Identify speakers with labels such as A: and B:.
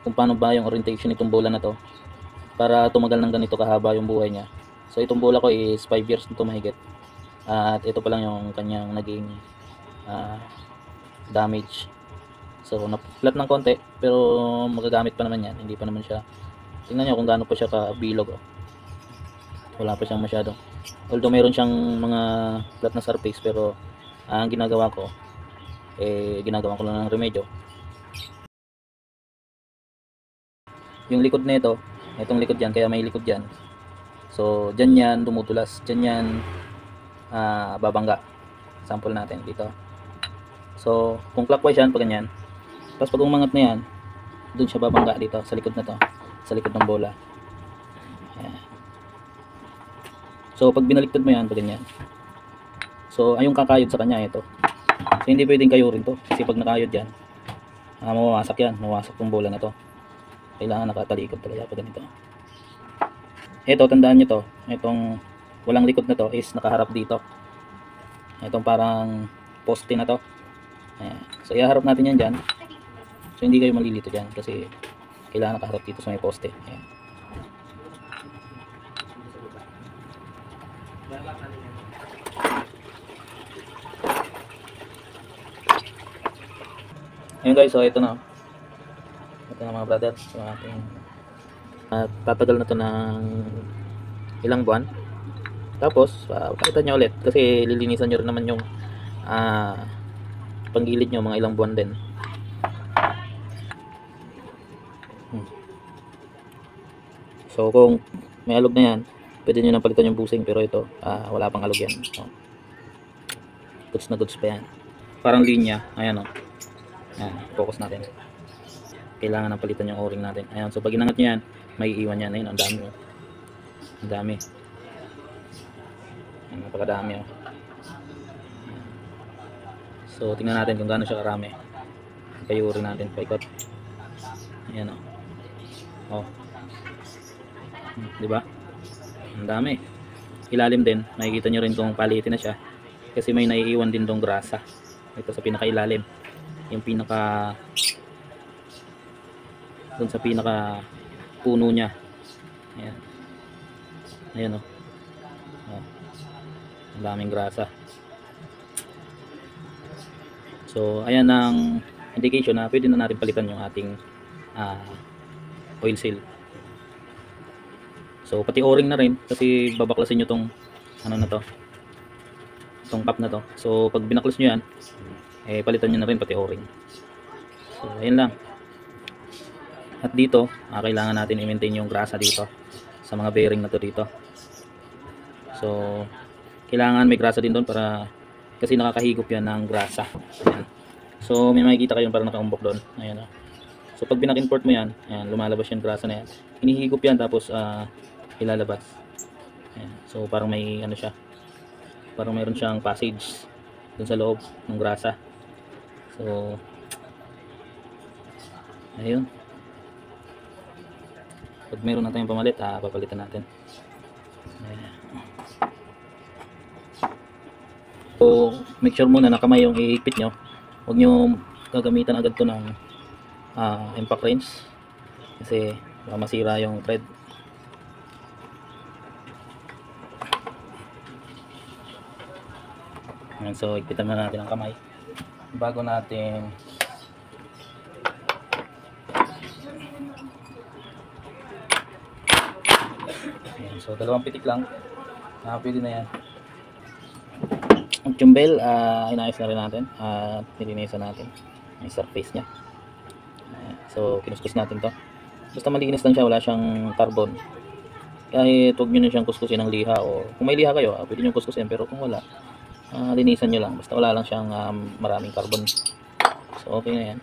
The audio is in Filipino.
A: kung paano ba yung orientation nitong bola na to para tumagal ng ganito kahaba yung buhay niya. So itong bola ko is 5 years na to mahigit. At ito pa lang yung kanyang naging damage. So na-flat ng konti pero magagamit pa naman yan. Hindi pa naman siya, tingnan nyo kung gaano pa siya kabilog. Wala pa siyang masyado. Although mayroon siyang mga flat na surface, pero ang ginagawa ko ginagawa ko lang ng remedyo. Yung likod nito, itong likod yan, kaya may likod yan. So dyan yan dumutulas, dyan yan babangga. Sample natin dito. So kung clockwise yan, pag ganyan, tapos pag umangat na yan, dun siya babangga dito sa likod na to, sa likod ng bola. Ayan. So pag binaliktad mo yan, pag ganyan, so ayong kakayod sa kanya ito. So hindi pwedeng kayurin to, kasi pag nakayod yan, mawawasak yan, mawawasak tong bola na to. Kailangan nakatalikod talaga pag ganito. Ito, tandaan nyo to, itong walang likod na to is nakaharap dito. Itong parang poste na to. Ayan. So iharap natin yan dyan. So hindi kayo malilito dyan kasi kailangan nakaharap dito sa may poste. Ayan. Ayun guys, so ito na. Ito na mga brother. So ating tatagal na to ng ilang buwan. Tapos palitan nyo ulit kasi lilinisan nyo rin naman yung panggilid nyo mga ilang buwan din. So kung may alog na yan, pwede nyo nang palitan yung busing, pero ito wala pang alog yan. So, goods na goods pa yan. Parang linya, ayan o. Ayan, focus natin. Kailangan nang palitan yung o-ring natin. Ayan, so pag inangat nyo yan, may iiwan yan. Ayun, ang dami o. Ang dami. Ayan, napakadami o. So tingnan natin kung gaano siya karami. Kayurin natin, paikot. Ayan o. Oh. Diba? Ang dami. Ilalim din, makikita nyo rin kung palitin na siya kasi may naiiwan din dong grasa ito sa pinakailalim, yung pinaka dun sa pinaka puno niya. Ayan. Ayan o. Oh. Ang daming grasa. So ayan ang indication na pwede na natin palitan yung ating oil seal. So pati o-ring na rin kasi babaklasin nyo tong ano na to, tong cap na to. So pag binaklas nyo yan, palitan nyo na rin pati o-ring. So ayun lang. At dito kailangan natin i-maintain yung grasa dito sa mga bearing na to dito. So kailangan may grasa din doon para kasi nakakahigop yan ng grasa. Ayan. So may makikita kayo parang nakaumbok doon. Ayan o. So pag binak-import mo yan, ayan, lumalabas yung grasa na yan. Hinihigop yan tapos ilalabas. Ayan. So parang may ano siya, parang mayroon siyang passage dun sa loob ng grasa. So ayun, pag mayroon na tayong pamalit, papalitan natin. Ayan. So make sure muna na kamay yung ihigpit nyo, huwag nyo gagamitan agad to ng impact wrench kasi masira yung thread. So higpitan na natin ang kamay bago natin ayan, so dalawang pitik lang pwede na yan. Ang chumbel inayos na rin natin at nilinisan natin yung surface nya. Ayan, so kinuskus natin to, basta malinis lang siya, wala siyang carbon. Kahit huwag nyo na siyang kuskusin ng liha, o kung may liha kayo pwede nyo kuskusin, pero kung wala linisan nyo lang, basta wala lang siyang maraming carbon. So okay na yan.